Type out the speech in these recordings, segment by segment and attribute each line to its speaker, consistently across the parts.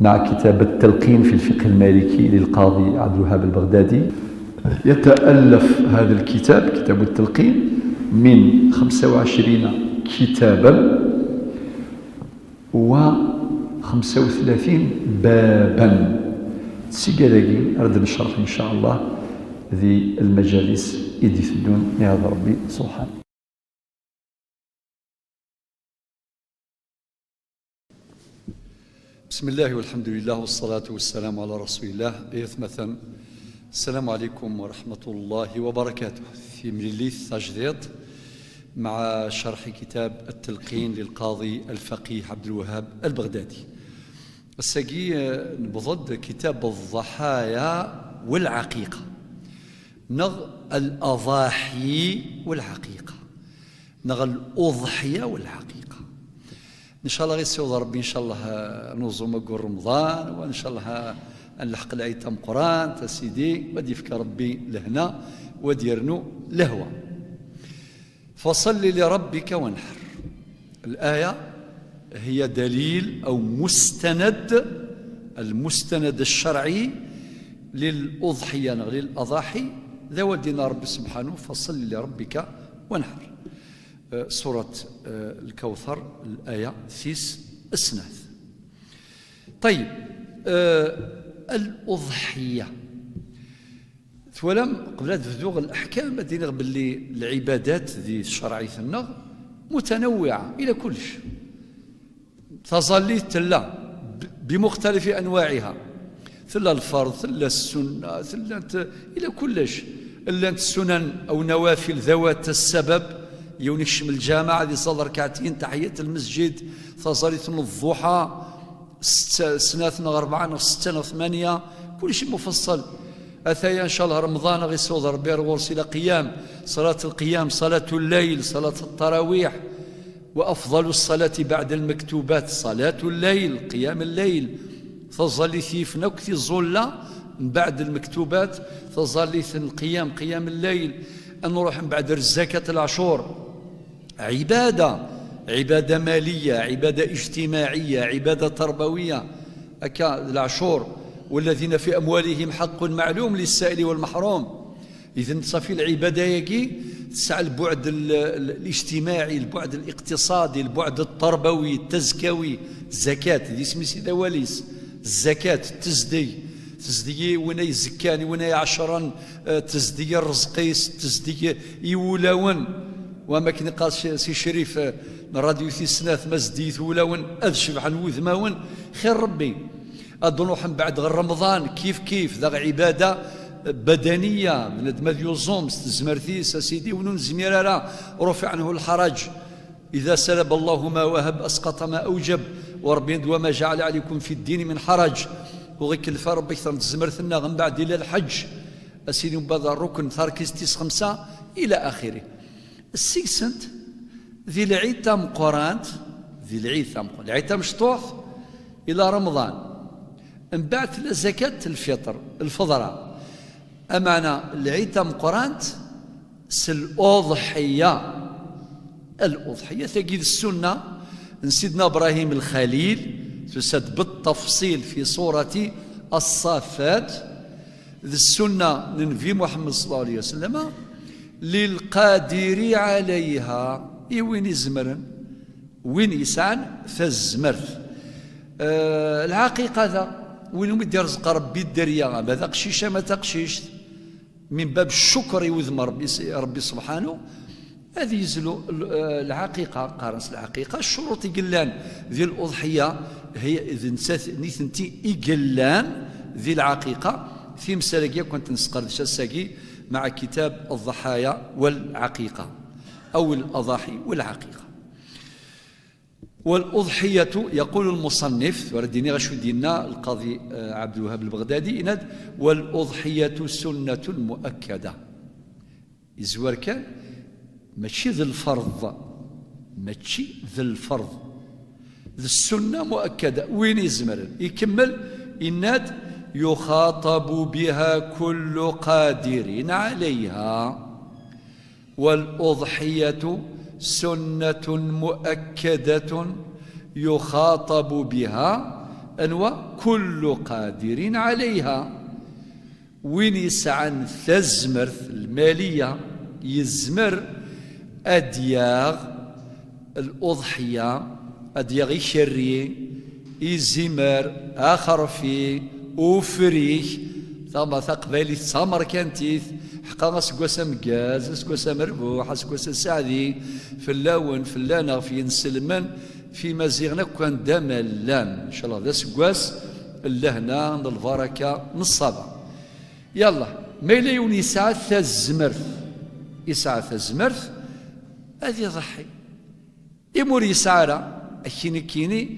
Speaker 1: مع كتاب التلقين في الفقه المالكي للقاضي عبد الوهاب البغدادي. يتألف هذا الكتاب، كتاب التلقين، من 25 كتابا و35 بابا. سيقالاقي أرد نشرح إن شاء الله ذي المجالس إدي ثدون يا ربي سبحانه. بسم الله والحمد لله والصلاة والسلام على رسول الله. مثلا السلام عليكم ورحمة الله وبركاته. في مليث تجديد مع شرح كتاب التلقين للقاضي الفقيه عبد الوهاب البغدادي. الساقي نبضد كتاب الضحايا والعقيقة، نغ الأضاحي والعقيقة، نغ الأضحية والعقيقة. إن شاء الله غيسيوض ربي إن شاء الله نوزم أقول رمضان، وإن شاء الله نلحق الأيتام قرآن تسيدي ودي فك ربي لهنا وديرنو لهوى. فصل لربك وانحر. الآية هي دليل أو مستند، المستند الشرعي للأضحية للأضاحي ذو دينا ربي سبحانه. فصل لربك وانحر. سورة الكوثر الآية 6. طيب، الأضحية ولم قبل ذوق الأحكام بدينا باللي العبادات ذي الشرعية النغ متنوعة إلى كلش، تظل تلا بمختلف أنواعها، ثلا الفرض ثلا السنة ثلا إلى كلش، إلا السنن أو نوافل ذوات السبب يونشم الجامعة ذي صدر ركعتين تحية المسجد، تصليت الضحى 2 4 6 8 كل شيء مفصل. أثايا إن شاء الله رمضان غي صدر بيرغورس إلى قيام، صلاة القيام، صلاة الليل، صلاة التراويح، وأفضل الصلاة بعد المكتوبات صلاة الليل، قيام الليل. تظل في نكث الظلة بعد المكتوبات، تظل القيام، قيام الليل. أن نروح من بعد الزكاة العشور، عبادة مالية، عبادة اجتماعية، عبادة تربوية. أكا العشور والذين في أموالهم حق معلوم للسائل والمحروم. إذن صافي العبادة يجي تسعى البعد الاجتماعي، البعد الاقتصادي، البعد التربوي، التزكوي. الزكاة ذي اسمي سيدا وليس الزكاة تزدي وين يزكاني وين يعشرا، تزدي الرزقيس، تزدي يولاون. وما كان قال سي شريف راديو في سنات ما زديت ولاون أذشب عن وذماون خير ربي. أدنوح من بعد غير رمضان كيف ذا عبادة بدنية بنادم يوزوم زمرتيس سيدي ونون زميرة رفع عنه الحرج. إذا سلب الله ما وهب أسقط ما أوجب، وربي وما جعل عليكم في الدين من حرج. وغيك الفا ربي كثر تزمرتنا من بعد إلى الحج أسيدي بعد الركن ثاركستيس 5 إلى آخره. السيسنت ذي العيد تام قرانت، ذي العيد تام العيد تام شطوح إلى رمضان، من بعد زكاة الفطر الفضرة. أمانة العيد تام قرانت الأضحية تجد السنة سيدنا إبراهيم الخليل تسد بالتفصيل في سورة الصافات. ذي السنة ننفي محمد صلى الله عليه وسلم للقادر عليها. وين يزمرن وين يسعن فالزمرت. العقيقة ذا وين مدي رزق ربي الدريا هذا قشيشة ما تقشيش من باب الشكر يوذم ربي سبحانه. هذه يزلوا العقيقة قارنس العقيقة الشروط يقلان ذي الأضحية هي إذن نيثنتي يقلان ذي العقيقة في مسالكية كنت نسقر الساقي مع كتاب الضحايا والعقيقة أو الأضاحي والعقيقة. والأضحية يقول المصنف ورديني غشو دينا القاضي عبد الوهاب البغدادي إند والأضحية سنة مؤكدة. يزور كان ماشي ذي الفرض، ماشي ذي الفرض، ذي السنة مؤكدة. وين يزمر يكمل إناد يخاطب بها كل قادر عليها. والأضحية سنة مؤكدة يخاطب بها أنوى كل قادر عليها. وين يسعى تزمرث المالية يزمر أدياغ الأضحية أدياغ يشري يزمر آخر في أوفريك ثم ثقبالي ثمر كانتيث حقا سكوسا مكاز سكوسا مربوح سكوسا سعدي فلاون فلانا في نسلمان في مزيغنا كان دملان ان شاء الله ذا سكواس اللهنا البركه نصابه. يلا ما إلا يوني يسعى الزمرث يسعى الزمرث هذه يضحي يمور يسعى أكيني كيني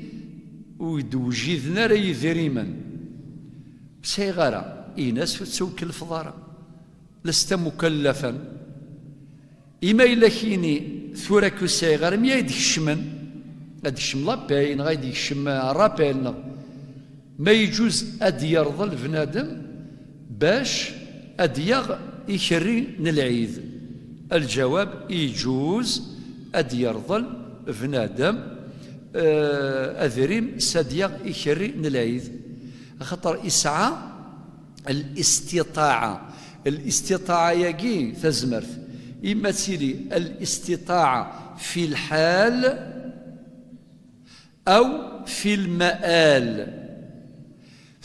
Speaker 1: ويدوجيذنا راه يذريما بسيغارة إناس تسوك الفضارة لست مكلفا إما إلا كيني ثورك السيغارة ميا يدك الشمن غادي يشم لابين غادي يشم رابين ما يجوز أد يرضى بنادم باش أديغ يشري العيد. الجواب يجوز أد يرضى بنادم أذريم سديغ يشري العيد خاطر يسعى الاستطاعة يجي تزمرث إما تسيري الاستطاعة في الحال أو في المآل.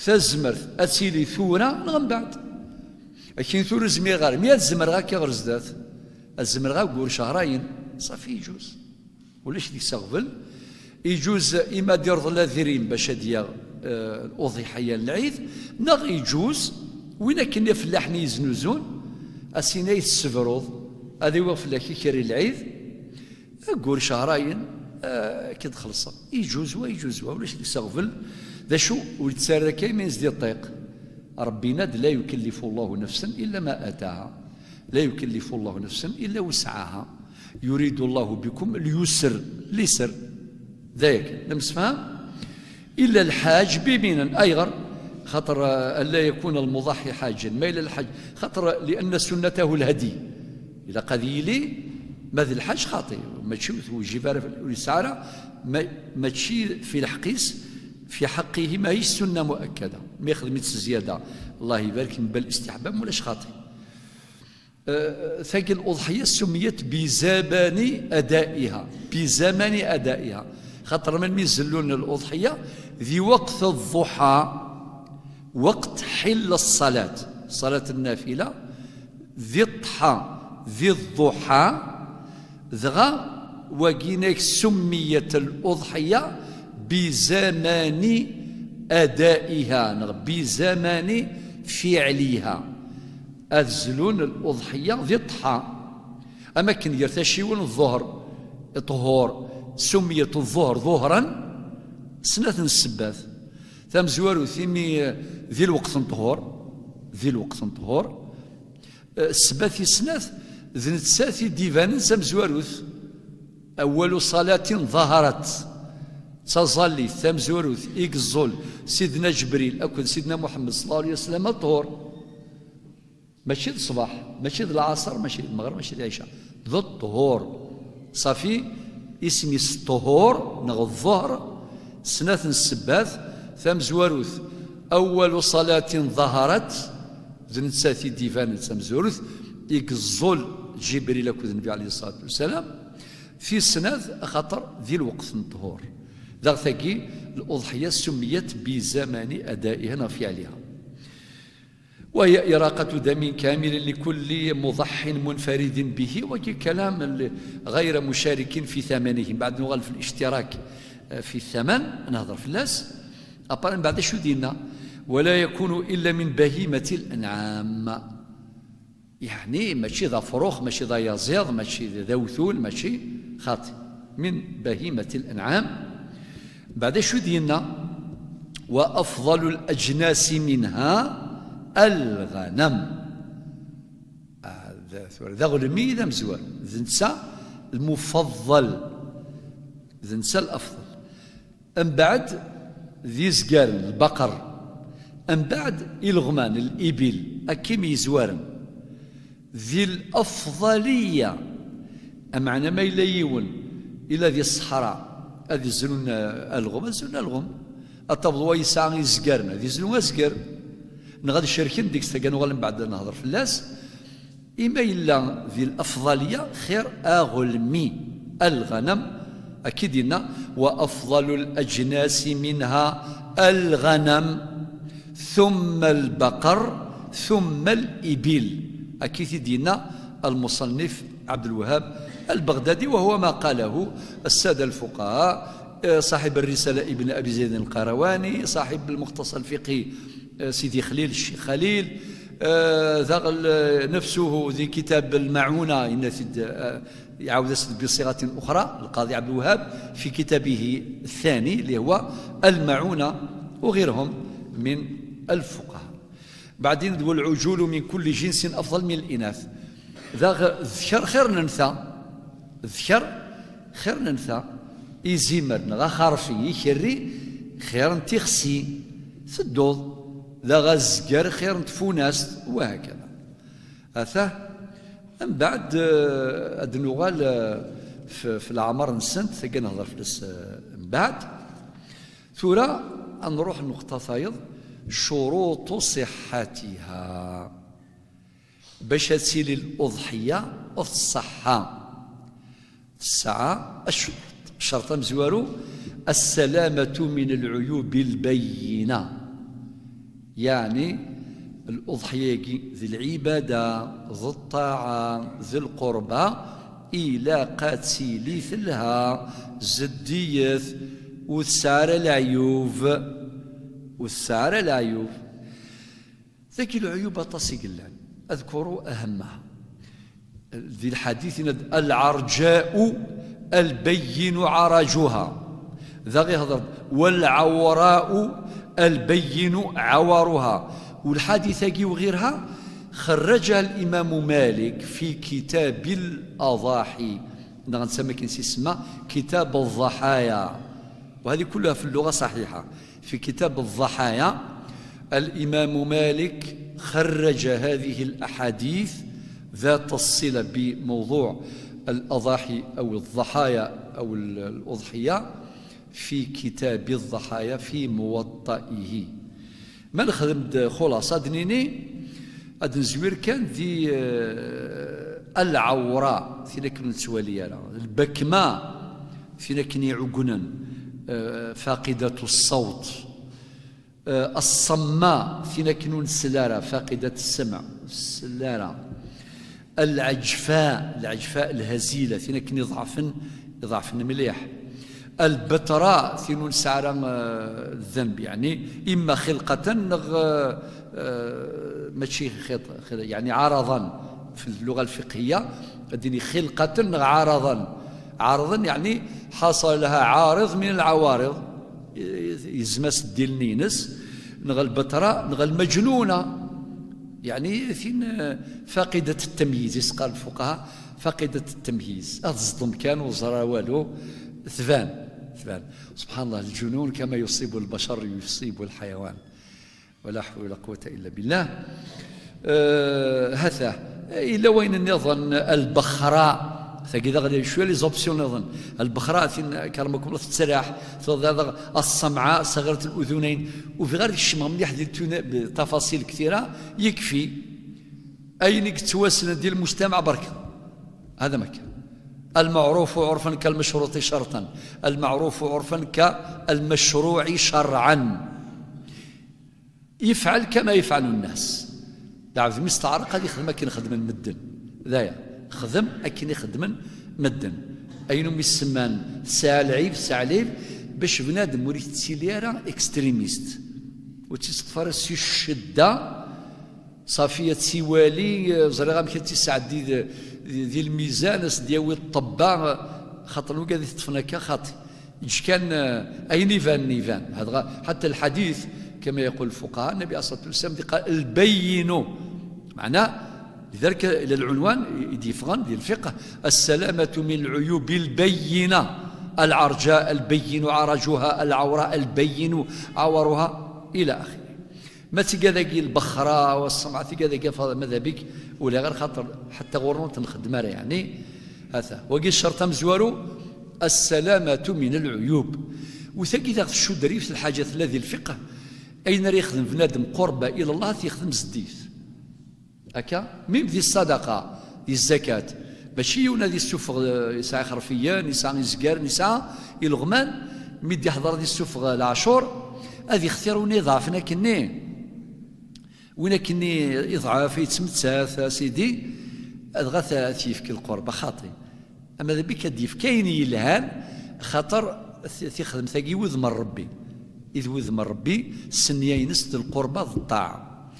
Speaker 1: تزمرث أتسيلي ثورة نغم بعد أكين ثور زميغار مية الزمرغا كي غرزدات الزمرغا قول شهرين صافي يجوز وليش ديك سغفل يجوز إما دير ظل ذريم باش ديال الأضحية العيد نغ يجوز وين كنا فلاح يزنوزون أسينا يتسفروض هذا هو فلاح كيري العيد قول شهرين كي تخلص يجوز وليش ديك سغفل ذا شو ويتسارى كاين يزدي الطيق ربنا لا يكلف الله نفسا إلا ما آتاها لا يكلف الله نفسا إلا وسعها يريد الله بكم اليسر اليسر ذاك نمسفهم إلا الحاج بيمينا أيغر خاطر ألا يكون المضحي حاجا ما إلى الحج خاطر لأن سنته الهدي إذا قضي لي ماذا الحاج خاطئ ماشي وجبار السعارة ماشي في الحقيس في حقه ما هي السنة مؤكدة ما يخدم زيادة الله يبارك بل استحباب ولاش خاطئ. ثقل الأضحية سميت بزمان أدائها خاطر من يزلون الأضحية ذي وقت الضحى وقت حل الصلاة صلاة النافلة ذي الضحى ذغا وقيناك سميت الأضحية بزمان أدائها بزمان فعلها أذلون الأضحية ذي الضحى أما كان يرتشيون الظهر طهور سميت الظهر ظهرا سنة السباث ثم زوارو ثيمي ذي الوقت طهور السباثي سنة ذي نتساثي ديفان سم زواروث أول صلاة ظهرت تصلي ثم زوروث إكزول سيدنا جبريل أكون سيدنا محمد صلى الله عليه وسلم الطهور ماشي الصباح ماشي العصر ماشي المغرب ماشي العشاء ذو الطهور صافي اسمي الطهور نغ الظهر سنة السباث ثم زوروث أول صلاة ظهرت زنساتي ديفان ثم زوروث إكزول جبريل أكون النبي عليه الصلاة والسلام في سنة خطر ذي الوقت الطهور ذاك الأضحية سميت بزمان أدائها وفعلها وهي إراقة دم كامل لكل مضح منفرد به وكي كلام غير مشارك في ثمنه بعد نغال في الاشتراك في الثمن نهضر في الناس أبارن بعد شو دينا ولا يكون إلا من بهيمة الأنعام يعني ماشي ذا فروخ ماشي ذا يزيض ماشي ذا وثول ماشي خاطئ من بهيمة الأنعام بعد شو دينا وأفضل الأجناس منها الغنم ذا غلمي ذا مزوال ذنسى المفضل ذنسى الأفضل أم بعد ذي زقار البقر أم بعد الغمان الإبل أكيم يزوارن ذي الأفضلية أمعنا ما يليون إلى ذي الصحراء هذه الزنون الغم الزنون الغم أطبض ويسعى يزقرنا ذي زلو أزقر نغادي الشركين ديك ستاكا نغالي من بعد نهضر في اللاس إما إلا ذي الأفضلية خير أغلمي الغنم أكيد إن وأفضل الأجناس منها الغنم ثم البقر ثم الإبل أكيد دينا المصنف عبد الوهاب البغدادي، وهو ما قاله السادة الفقهاء، صاحب الرسالة ابن أبي زيد القيرواني، صاحب المختصر الفقهي سيدي خليل الشيخ خليل، نفسه ذي كتاب المعونة إن يعود بصيغة أخرى القاضي عبد الوهاب في كتابه الثاني اللي هو المعونة، وغيرهم من الفقهاء. بعدين والعجول من كل جنس أفضل من الإناث. الذكر خير ننثى، الذكر خير ننثى يزيمر نغا خارفي يكري خير تخسي سدوض ذا غزقر خير تفوناست، وهكذا. أثاه من بعد أدنوغال في العمر نسنت ثقا نهضر فلس من بعد ثورة نروح النقطة ثايض شروط صحتها باش تسيلي الأضحية الصحة الساعة الشرط مزوارو السلامة من العيوب البينة، يعني الأضحية ذي العبادة ذي الطاعة ذي القربة إلى قاتيلي ثلها زدية والسعر العيوب والسعر العيوب ذاك العيوب تصيقلان أذكروا أهمها ذي الحديث العرجاء البين عرجها ذا غير والعوراء البين عورها، والحادثة وغيرها خرجها الإمام مالك في كتاب الأضاحي، نسمى كنسي اسمه كتاب الضحايا، وهذه كلها في اللغة صحيحة. في كتاب الضحايا الإمام مالك خرج هذه الأحاديث ذات الصلة بموضوع الأضاحي أو الضحايا أو الأضحية في كتاب الضحايا في موطئه. ما نخدم خلاصة دنيني أدنزوير كان ذي العوراء فينا كن نتوالي البكمة فينا كني عقنا فاقدة الصوت، الصماء فينا كنون السلارة فاقدة السمع السلارة، العجفاء الهزيلة فينا كني ضعف مليح، البتراء ثينون سعر الذنب يعني إما خلقة ماشي يعني عارضا في اللغة الفقهية الديني خلقة عارضا يعني حصل لها عارض من العوارض يزمس ديال نينس نغا البتراء نغا المجنونة يعني فين فاقدة التمييز قال الفقهاء فاقدة التمييز الظلم كان وزرا والو ثبان سبحان الله الجنون كما يصيب البشر يصيب الحيوان ولا حول ولا قوة إلا بالله. هذا إلا وين النظن البخراء فكذا غادي شويه لي زوبسيون نظن البخراء فين كرمكم تتسرح الصمعاء صغيرة الأذنين وفي غير الشمع مليح ديال بتفاصيل كثيرة يكفي أين تواصل ديال المجتمع برك هذا ما كان. المعروف عرفا كالمشروط شرطا، المعروف عرفا كالمشروع شرعا، يفعل كما يفعل الناس. دعوة مستعرق هذه خدمة كي نخدم المدن ذايا خدم أكيني خدم مدن أينهم يسمان سالعيب باش بنادم وريت تسيليرا اكستريميست وتستفرس سي الشدة صافية سيوالي زريغا مكان تسعد دي الميزان دياوي الطباغ خاطر وكا تفناكا خاطي إيش كان أي نيفان هذا حتى الحديث كما يقول الفقهاء النبي صلى الله عليه وسلم قال البين معناه لذلك إلى العنوان يديفغن ديال الفقه السلامة من العيوب البينة، العرجاء البين عرجها، العوراء البين عورها إلى آخره. ما تيقاذاكي البخراء والصمعة تيقاذاكي في هذا مذهبك ولا غير خاطر حتى غورنون تنخدم يعني هذا وقي الشرط مزوارو السلامة من العيوب. وثقي تاخذ الشدري في الحاجات الذي الفقه أين يخدم بنادم قربة إلى الله تيخدم زديت هكا ميم ذي الصدقة ذي الزكاة ماشي يونادي السفغ يسعى خرفيا يسعى يزكار يسعى يلغمان ميدي يحضر ذي السفغ العاشور هذه اختياروني ضعفنا كني وين كني يضعف يتسمتساث سيدي أضغث تيفك القربة خاطي أما ذا بك ديف كاين يلهان خاطر تيخدم ثقي وذم ربي إذ وذم ربي سنيا ينسد القربة الطاعة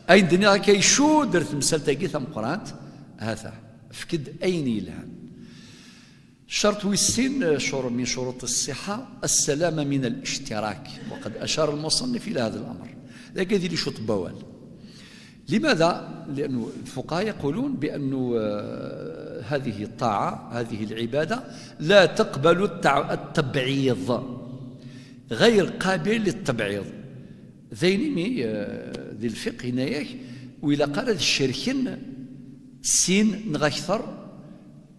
Speaker 1: أين دنيا كي شو درت مسألة تاقي ثم قرانت هذا فكد أين يلهان شرط والسين شر من شروط الصحة السلامة من الاشتراك وقد أشار المصنف إلى هذا الأمر لكن ذي شط بوال لماذا؟ لأن الفقهاء يقولون بأن هذه الطاعة هذه العبادة لا تقبل التبعيض غير قابل للتبعيض ذينمي ذي الفقه هنايا وإلا قال الشركين سين نغيثر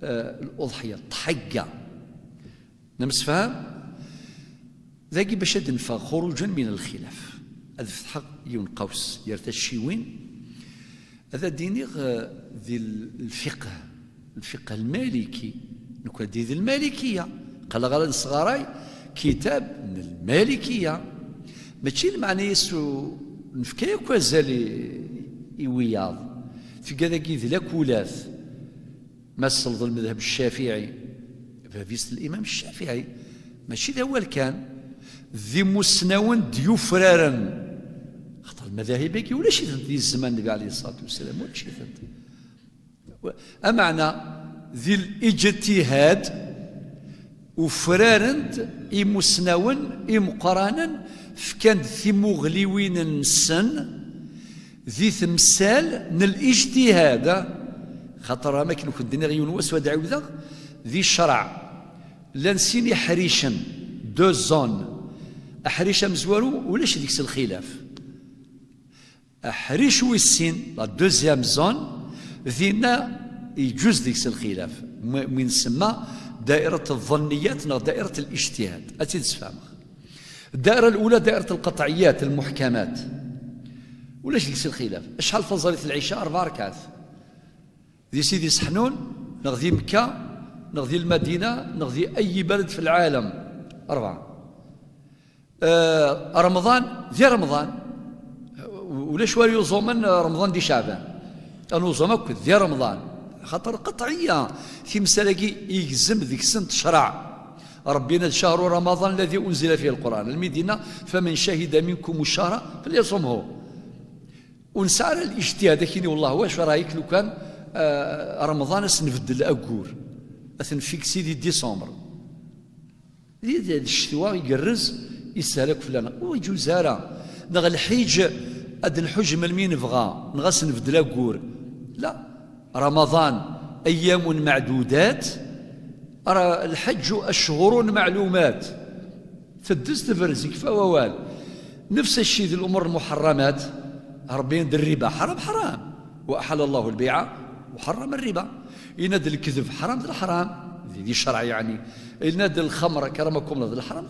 Speaker 1: الأضحية تحقا نمس فهم ذاكي باش نفا خروجا من الخلاف هذا فتح يون قوس يرتشيوين هذا ديني ذي الفقه المالكي نكون ذي المالكية قال غير الصغاراي كتاب من المالكية ماشي المعنى يسو نفكا كوازالي إوياض في كذا كيف ذاك ولاث مسل المذهب الشافعي ففيست الإمام الشافعي ماشي ذا أول كان ذي مسنون ديوفرارا خاطر المذاهب كي ولا شي ذي الزمان النبي عليه الصلاة والسلام ولا شي أمعنى ذي الاجتهاد وفرارند مسنون مقرانا فكان ذي مغليوين السن ذي تمثال من الاجتهاد خاطر ما كانوا كدنا غيون واسود عوذا ذي الشرع لانسيني حريشا دو زون احريشا مزوارو ولاش ديك الخلاف احريش ويسين لا دوزيام زون ذينا يجوز ديك الخلاف من سما دائرة الظنيات دائرة الاجتهاد أتيتفهم الدائرة الأولى دائرة القطعيات المحكمات ولاش ديك الخلاف شحال فضلت العشاء 4 ركعات ذي سيدي سحنون نغذي مكة نغذي المدينة نغذي أي بلد في العالم 4 رمضان ذي رمضان ولاش والي زومن رمضان دي شعبان أنو زومك ذي رمضان خاطر قطعية في مسألة يجزم ذيك سنة شرع ربنا شهر رمضان الذي أنزل فيه القرآن المدينة فمن شهد منكم الشهر فليصمه ونسعى الاجتهاد كيني والله واش رايك لو كان رمضان سنبدل أقور أثنفيك سيدي ديسمبر الشتوى يقرز يسهلك فلان ويجوزارا نغ الحيج أد الحج من مين بغى نغس نبدل أقور لا رمضان أيام معدودات الحج أشهر معلومات تدز تفرزك فوال نفس الشيء ذي الأمور المحرمات ربي يند الربا حرام وأحل الله البيع وحرم الربا يناد الكذب حرام ذي الحرام ذي الشرع يعني يناد الخمر كرمكم ذي الحرام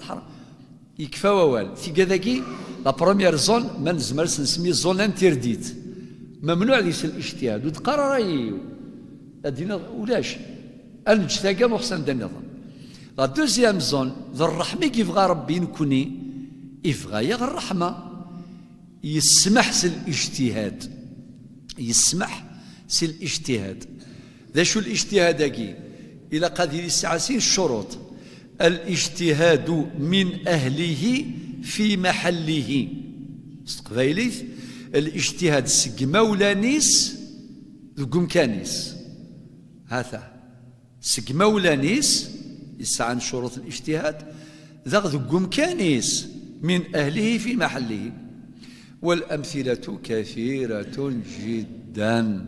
Speaker 1: يكفى ووال في كذاكي لا بروميير زون ما نزمرش نسمي زون انترديت ممنوع ليس الاجتهاد وتقرر ادينا ولاش المجتهد محسن دا النظام لا دوزيام زون ذو الرحمه كيف غا ربي نكوني يفغى يا الرحمه يسمح سي الاجتهاد يسمح سي الاجتهاد ذا شو الاجتهاد كي الى قادر يسعسين الشروط الاجتهاد من اهله في محله استقبايليث الاجتهاد سق مولانيس ذو كانيس هذا سق مولانيس يسعى شروط الاجتهاد ذو كانيس من أهله في محله والأمثلة كثيرة جدا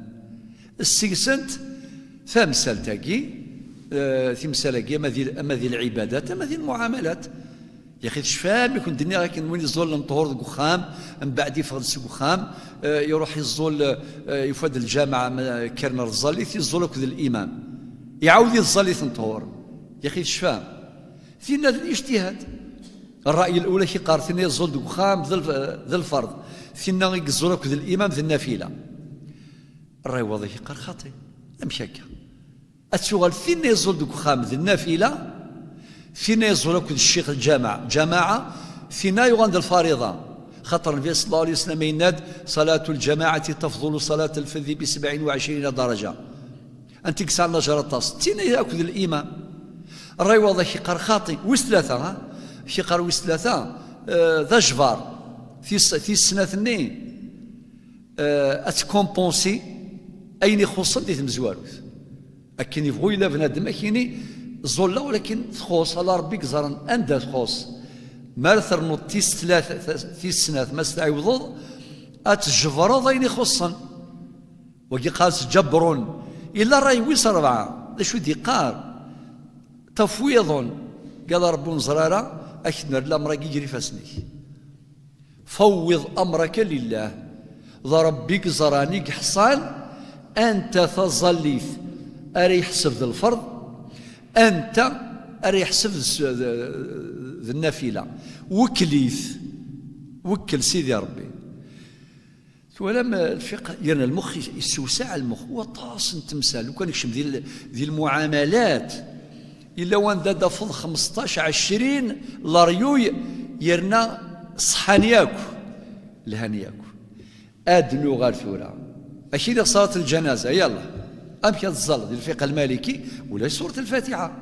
Speaker 1: السيسنت ثمثل تاقي ثمثل أما ذي العبادات أما ذي المعاملات يا اخي شفام يكون الدنيا لكن وين يزول نطهور القخام من بعد يفرد القخام يروح يزول يفاد الجامعه كرنا الزليث يزول كذا الامام يعاود يزليث نطهور يا اخي شفام فينا الاجتهاد الرأي الأولى كي قال ثنا يزول دوك خام ذا الفرض ثنا يقزول لك ذا الإمام ذا النافلة. الرأي واضح كي قال خاطئ مش هكا. السؤال ثنا يزول دوك خام ذا النافلة ثنا يزول لك الشيخ جماعة ثنا يغند الفريضة. خاطر النبي صلى الله عليه وسلم يناد صلاة الجماعة تفضل صلاة الفذ ب27 درجة. أنت كسر نجرة طاس ثنا يأخذ الإمام. الرأي واضح كي قال خاطئ وثلاثة كي قال وثلاثة ذا جبار في السنة ثنين أتكومبونسي أين يخص اللي تمزواروث أكيني يبغوا إلا بنادم أكيني زولا ولكن تخص على ربي كزران أندا تخص مارثر نوت تيس ثلاثة تيس سنة ما استعوض أتجبر ضين يخصن وكي قاس جبرون إلا راي ويس أربعة شو دي قار تفويض قال رب زرارة أكنر الأمر يجري فاسني فوض أمرك لله ضربك زرانيك حصان أنت تظليث أري يحسب ذا الفرض أنت أري يحسب ذا النافلة وكليث وكل سيدي ربي. ولما الفقه يعني المخ يسوسع المخ هو طاس تمثال وكان يكشم ذي المعاملات إلا وان دا فض 15 20 لاريوي يرنا صحانياكو لهانياكو أدنو غير ثورة أشيد صلاة الجنازة يلا أمشي الزل ديال الفقه المالكي ولا سورة الفاتحة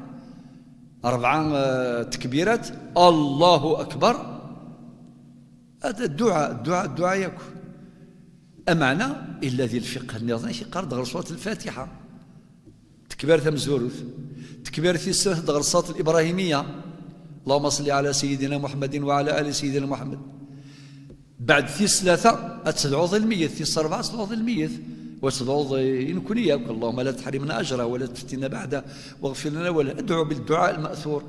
Speaker 1: 4 تكبيرات الله أكبر هذا الدعاء ياكو أمعنى إلا ذي الفقه النظامي قرض غير سورة الفاتحة تكبيرة مزوروث تكبيرة السنة غير الصلاة الإبراهيمية اللهم صل على سيدنا محمد وعلى آل سيدنا محمد. بعد ثيس 3 أتدعو ذا الميت ثيس 4 تدعو ذا الميت وتدعو إن كن إياك اللهم لا تحرمنا أجره ولا تفتنا بعده واغفر لنا ولا أدعو بالدعاء المأثور.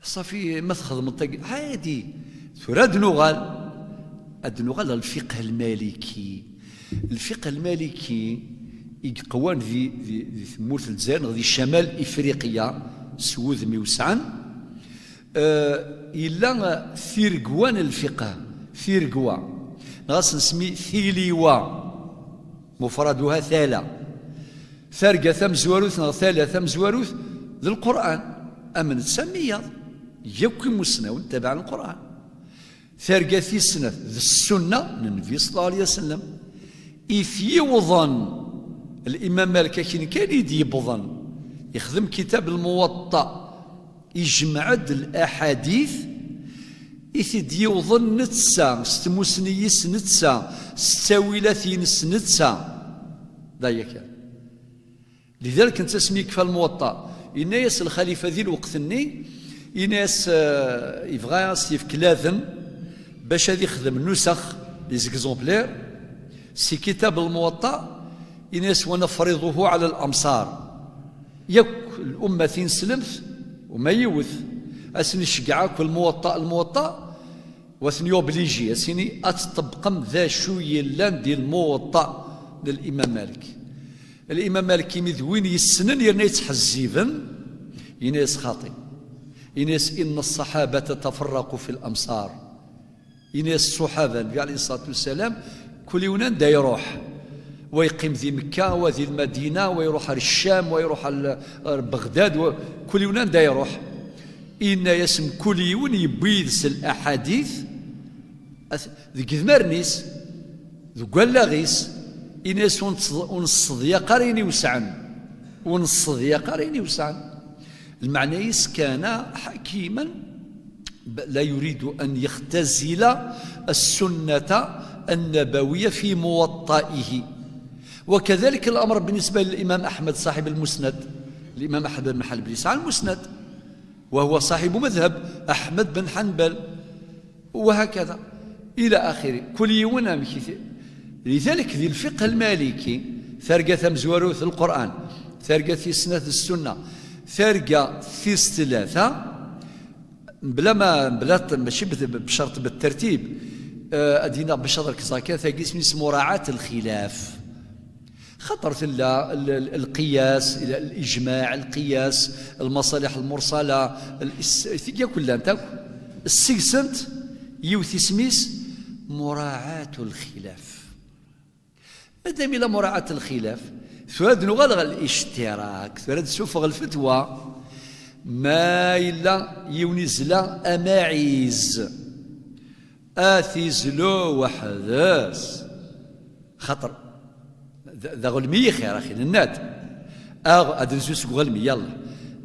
Speaker 1: صافي ماخذ منطق عادي ثرى أدنغال الفقه المالكي. الفقه المالكي يقوان ذي ثمورة الجزائر ذي شمال إفريقيا سوذ ميوسعان إلا ثيرقوان الفقه ثيرقوا غاس نسمي ثيليوا مفردها ثارقة ثم زواروث ثالثة ثم زواروث ذي القرآن أمن تسمية يبكي مسنة تبع القرآن ثارقة في السنة ذي السنة النبي صلى الله عليه وسلم يوضن الإمام مالك كان يبضن يخدم كتاب الموطأ يجمع الأحاديث يوضن نتسا ستموسنيس نتسا ستاويلاتين نتسا ذاك لذلك انت سميك في الموطأ إناس الخليفة ذي الوقت إناس يبغى يفك لاذن باش هذا يخدم نسخ لي زيكزومبلير سي كتاب الموطأ إناس ونفرضه على الأمصار يك الأمة تنسلمت وما يوث أسني شقعاك الموطأ وثني يوبليجي أسني أتطبقم ذا شوية لان ديال الموطأ للإمام مالك. الإمام مالك يمذوين يسنن يرنا يتحزيبا يناس خاطئ يناس إن الصحابة تفرقوا في الأمصار يناس الصحابة النبي عليه الصلاة والسلام كل يونان دا يروح ويقيم ذي مكة وذي المدينة ويروح للشام ويروح لبغداد كل يونان دا يروح إن يسم كل يون يبيدس الأحاديث ذي كذمرنيس ذو قلاغيس إناس ونصديا قاريني وسعن ونصديا قاريني وسعن. المعنى كان حكيما لا يريد أن يختزل السنة النبوية في موطئه. وكذلك الأمر بالنسبة للإمام أحمد صاحب المسند الإمام أحمد بن حنبل يسعى المسند وهو صاحب مذهب أحمد بن حنبل وهكذا إلى آخره كل يوم لذلك ذي الفقه المالكي ثرقة مزوروث القرآن ثرقة في سنة السنة ثرقة في 3 بلا ماشي بشرط بالترتيب أدينا بشرط كزاكا ثاقيس من مراعاة الخلاف خطرت القياس الإجماع القياس المصالح المرسلة كلها السكسنت يوثي سميس مراعاة الخلاف. مادام إلى مراعاة الخلاف ثواد نغلغ الاشتراك ثواد سوفغ الفتوى ما إلا يونزلا أماعيز آثيزلو وحداس خطر ذا غلمي خير أخي النات أدرسو سوق غلمي يلا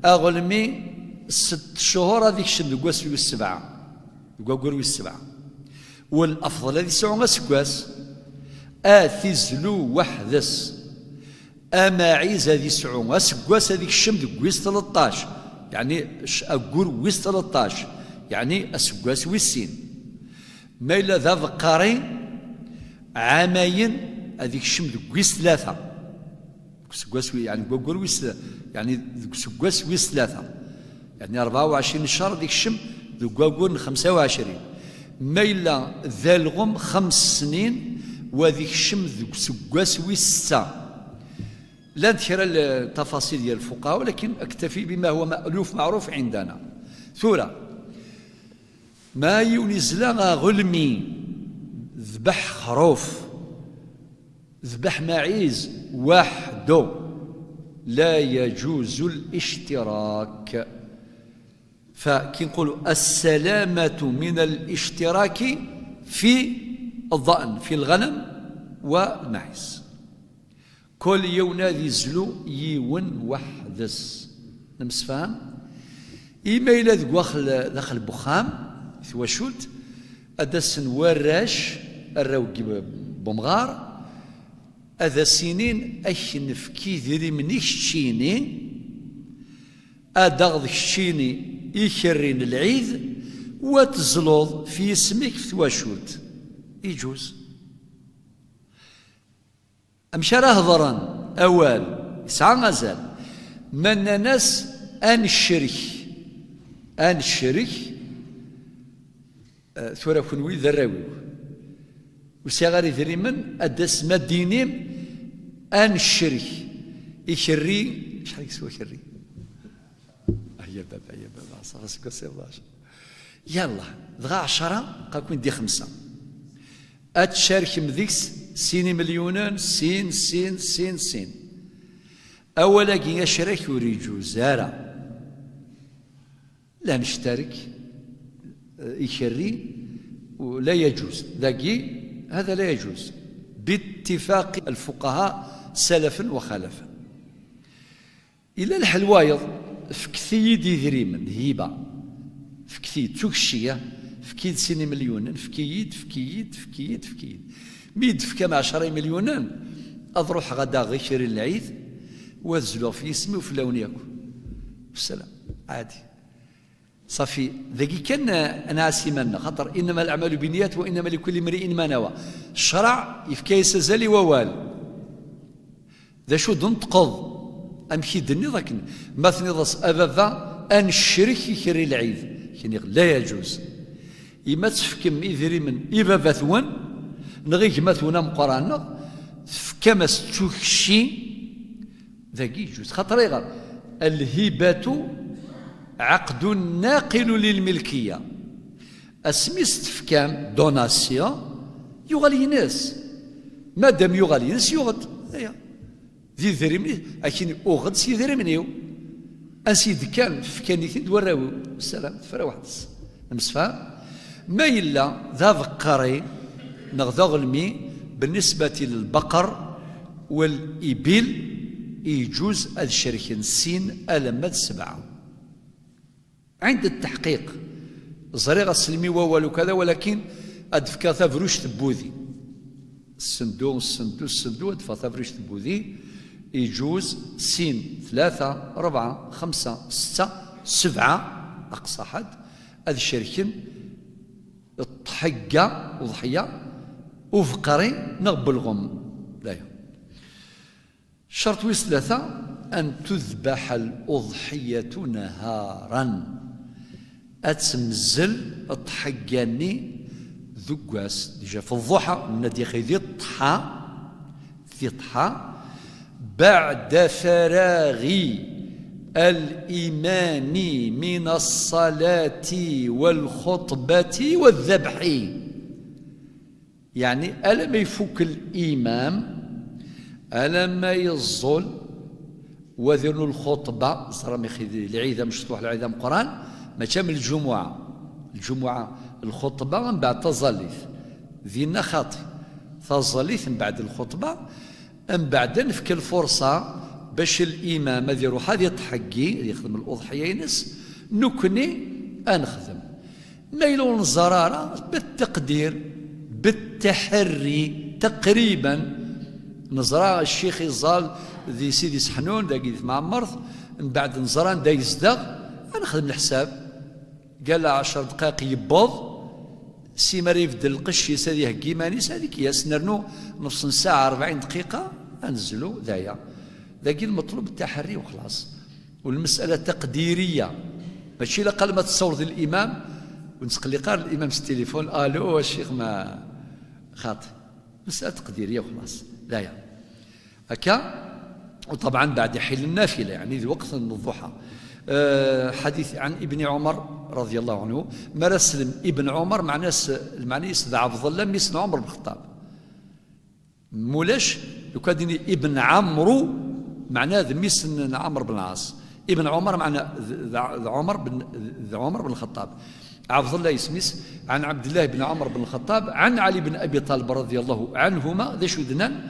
Speaker 1: أغلمي 6 شهور هذيك الشم دقواس في السبعة دقوا السبعة والأفضل هذه سعونا سكواس آثيزلو وحداس أماعيز هذه سعونا سكواس هذيك الشم دقواس 13 يعني أقول ويس 13 يعني أسكواس ويسين ما إلا ذا فقاري عامين هذيك الشم دقواس 3 سكواس يعني أقول ويس يعني سكواس ويس 3 يعني 24 شهر ديك الشم دقوا 25 ما إلا ذا الغم 5 سنين وهذيك الشم سكواس ويس 6 لا نذكر التفاصيل ديال الفقهاء ولكن اكتفي بما هو مألوف معروف عندنا. ثورة ما يونزلا غلمي ذبح خروف ذبح معيز وحده لا يجوز الاشتراك. فكي نقولوا السلامة من الاشتراك في الضأن في الغنم والمعيز كل يوم نادي زلو يون وحدس نمسفهم إما إلا داخل بخام ثوا شولت أدسن وراش الروكي بمغار أذا سنين أشنف كي ذري منيك الشيني أدغض الشيني يكرين العيد وتزلوض في اسمك ثوا شولت يجوز أمشى هضرا أول يسعى غزال من ناس أن الشرك ثورة كنوي ذراوي وسيغاري ذريمن أدس مدينيم أن الشرك يشري شحال يسوى شري هيا بابا صافي سيرلاش يلا دغا 10 قاكون دي 5 أتشارك مذيكس سيني مليونان سين أولا كي يشرك يريجو زارا لا نشترك يشري ولا يجوز ذاكي هذا لا يجوز باتفاق الفقهاء سلفا وخلفا. إلا الحلوايض فكثي دي ذريمن هيبة فكثي تكشية فكيد سيني مليون فكيد ميد فكام 10 مليون أضروح غدا غير العيد وازلو في اسمي وفي لون ياكل والسلام عادي صافي ذاكي كان انا عسيمنا خاطر انما الاعمال بالنيات وانما لكل امرئ ما نوى الشرع يفكاي سزالي ووال ذا شو دنتقض امشي دني ذاك مثني ضص ابابا ان الشرك يكري العيد يعني لا يجوز إما تفكم إذري من إبابا ثوان نغيك مثونا مقرانا كما ستوكشي ذاك يجوز خاطر يغار الهبة عقد ناقل للملكية اسميس تفكام دوناسيا يغالي ناس مادام يغالي ناس يغد ذي ذري مني لكن أغد سي ذري منيو أسيد كان فكاني ثين دوراوي السلام فرا واحد نمسفها ما إلا ذا فقري نغذغلمي بالنسبة للبقر والإبل يجوز الشركة سين ألمات 7 عند التحقيق زريغ السلمي ووالو كذا ولكن أدفكا ثافروش تبوذي الصندوق أدفكا ثافروش تبوذي يجوز سين 3 4 5 6 7 أقصى حد هذه الشركة الضحية وضحية وفقري نقبلهم لا الشرط ويس 3 أن تذبح الأضحية نهارا أتمزل الضحياني ذقاس ديجا في الضحى النادي ذي الضحى بعد فراغ الإمام من الصلاة والخطبة والذبح. يعني ألم يفك الإمام، ألم يظل وذن الخطبة صرا العيدة مشطوح العيدة من القرآن ما من الجمعة الخطبة من بعد تظليث ذينا خاطي تظليث من بعد الخطبة، من بعد نفك الفرصة باش الإمام هذا يروح هذا يتحقي يخدم الأضحية ينس نكني أنخدم ميلون الزرارة بالتقدير بالتحري تقريبا نزرا الشيخ يزال ذي سيدي سحنون دا قيد معمرض من بعد نزران دا يزدغ نخدم الحساب قال 10 دقائق يبوض سي مريف د القش يسادي هكي مانيس هذيك ياس نرنو نص ساعة 40 دقيقة انزلوا ذايا ذاك المطلوب التحري وخلاص. والمسألة تقديرية ماشي لا قال ما تصور الإمام ونسقلي قال الإمام في التليفون الو الشيخ ما خاطئ، مسألة تقديرية وخلاص ذايا هكا. وطبعا بعد حل النافلة يعني ذي وقت الضحى. حديث عن ابن عمر رضي الله عنه ما سلم ابن عمر مع ناس المعني يسدع عبد الله ميسن عمر بن الخطاب مولاش لو كان ابن عمرو معناه ميسن عمرو بن العاص، ابن عمر معناه عمر بن الخطاب. عبد الله يسميس عن عبد الله بن عمر بن الخطاب عن علي بن ابي طالب رضي الله عنهما ذا شذنان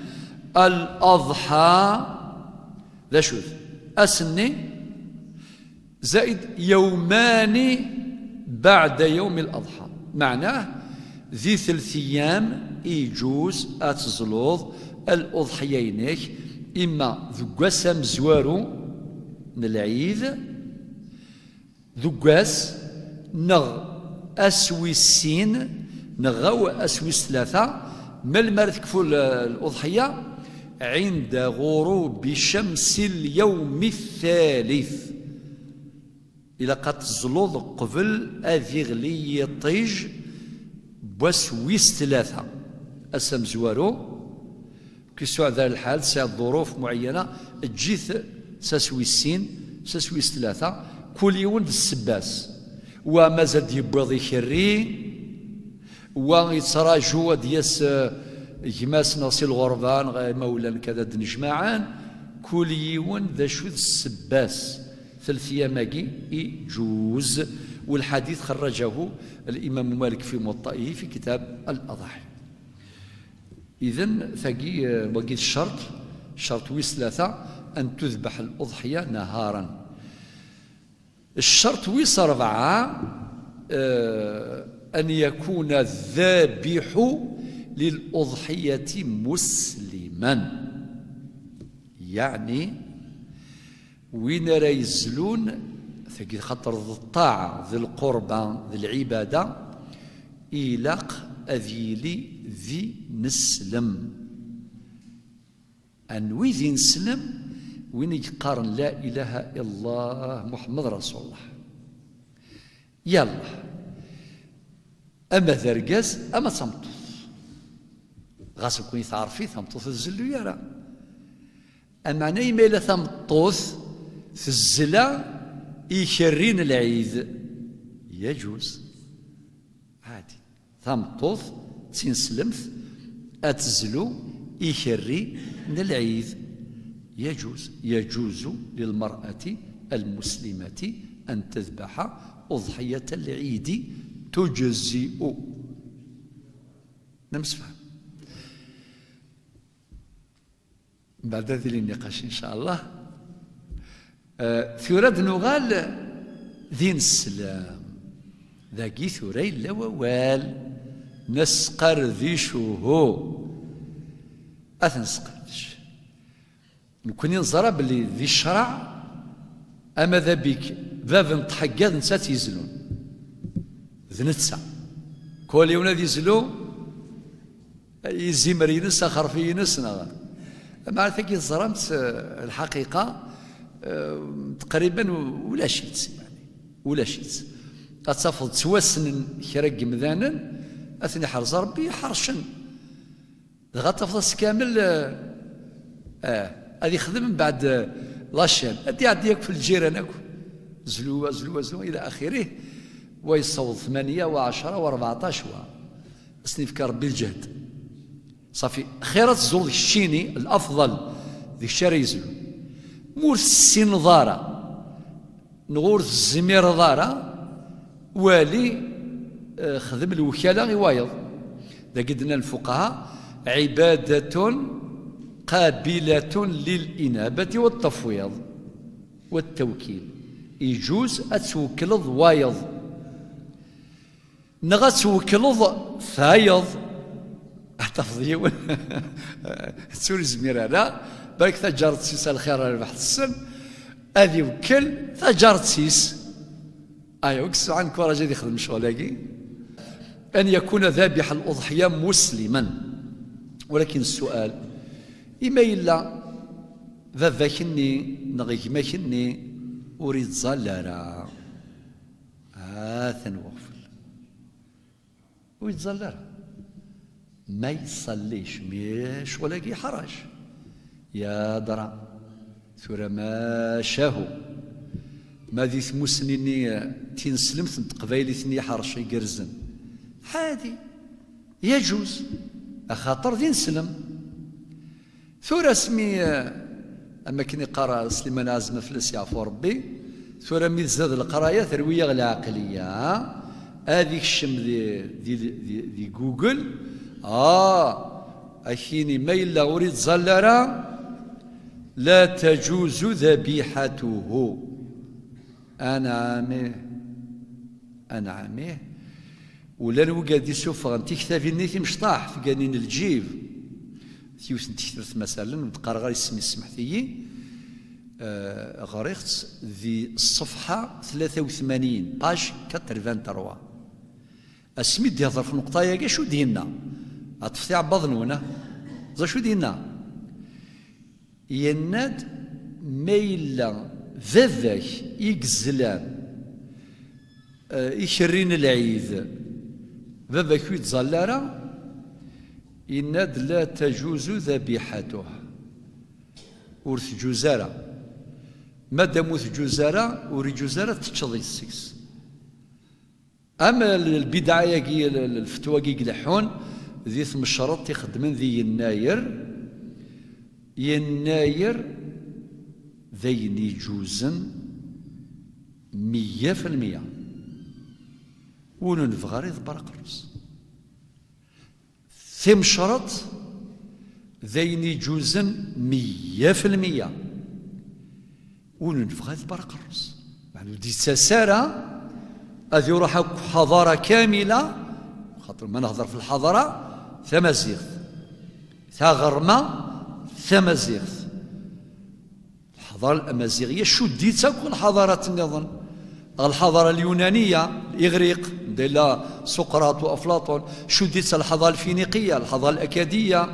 Speaker 1: الأضحى ذا شذ أسني زائد يومان بعد يوم الأضحى، معناه ذي 3 أيام يجوز أتزلوض الأضحيينك إما ذقاس مزوارو من العيد ذقاس نغ أسوي السين نغو أسوي 3 ما المرة تكفو الأضحية عند غروب شمس اليوم الثالث إلى قد تزلوض قبل أذيغلي يطيج بوسويس 3 أسم زوارو كيسوع ذا الحال ساعة ظروف معينة تجيث ساسويسين ساسويس 3 كل يوم بالسباس وما زاد يبوضي خري ويتراجوا دياس يماس ناصي الغربان مولا كذا دنجماعان كل يوم ذا شو السباس 3 أيام يجوز. والحديث خرجه الإمام مالك في موطئه في كتاب الأضاحي. إذن ثقي وقيت الشرط ويس 3 أن تذبح الأضحية نهارا. الشرط ويس 4 أن يكون الذابح للأضحية مسلما، يعني وين راه يزلون ثقي خاطر ذي الطاعة ذي القربة ذي العبادة إلاق أذيلي ذي نسلم أنوي ذي نسلم وين يقارن لا إله إلا الله محمد رسول الله. يلا أما ذرقاز أما تمطوث غاس كون تعرفي تمطوث الزلو يرى، أما نايمة إلا تمطوث في الزلا يشرين العيد يجوز عادي تمطوث تنسلمث أتزلو يشري من العيد يجوز للمرأة المسلمة أن تذبح أضحية العيد تجزئ. نمسفهم بعد هذه النقاش إن شاء الله. ثورة نغال دين السلام ذاكي ثوري لووال نسقر ذي شوهو أثنسقرش نكون نزرى بلي ذي الشرع أما ذا بيك باب نتحقاد نسات يزلون ذنتسا كل يوم ذي يزلو يزيمر ينس آخر في ينس نغال. مع ذلك زرمت الحقيقة تقريبا ولا شيت يعني ولا شيت أتفضل توسن كرق مذانا أثني حرز ربي حرشن غتفضل كامل هذه خدم من بعد لاشين يعديك في الجيران اكو زلوه زلوه زلوه الى اخره، ويصوت 8 و10 و14 سنيف ربي الجهد صافي. خيرات الزول الشيني الافضل ذي الشارع يزلو مور السين ضاره نغور الزمير ضاره والي خدم الوكاله غيوايض. دا قدنا الفقهاء عباده قابله للانابه والتفويض والتوكيل، يجوز اتوكلض وايض نغا توكلض فايض تفضيون تسوري زمير لا بالك تجارت سيس الخير ربح السن هذه وكل تجارت سيس ايوا كسو عن كوراجي يخدم شغلاكي ان يكون ذابح الاضحيه مسلما. ولكن السؤال إما إلا ذاكني نغيكماكني أريد زلارة ثنوغفل أريد زلارة ما يصليش مش ولاكي حرج يا درا ثورة ما شاهو ما ذي ثموسنيني تنسلمت قبايلي ثني حرش يقرزن عادي يجوز أخاطر ذي نسلم ثورة اسمي أما كني قرا سليمان عزمة فلس يعفو ربي ثورة مي زاد القراية ثروية العقلية هذيك الشم دي جوجل أخيني ما إلا أريد زلرة لا تجوز ذبيحته أنعمه ولا نوقع يسوف غنتي كتافي نيتي مشطاح في قانين الجيب ثيوث نتكثرت مثلا نتقرا غير اسمي السمحتي غريخت ذي الصفحه 83 باج 83 اسمي يهضر في النقطه يا شو دينا عطفتي عبضنونا زا شو دينا يناد ميلا ذاك يقزلان يشرين العيد ذاك يتزلارا يناد لا تجوز ذبيحته ورث جزارة مادام جزارة وري جزارة تشضي السكس. أما البدعة يجي الفتوى كي يقلحون ذي ثم الشرط يخدمن ذي يناير ذين يجوزن 100% وننفغاري ضبر قرص ثم شرط ذين يجوزن 100% وننفغاري ضبر قرص يعني دي ساسارة هذه يروح حضارة كاملة خاطر ما نهضر في الحضارة ثمازيغ ثغرمة ثمازيغ الحضارة الأمازيغية شو ديتها الحضارات النظام الحضارة اليونانية الإغريق ديلا سقراط وأفلاطون شو ديتها الحضارة الفينيقية الحضارة الأكادية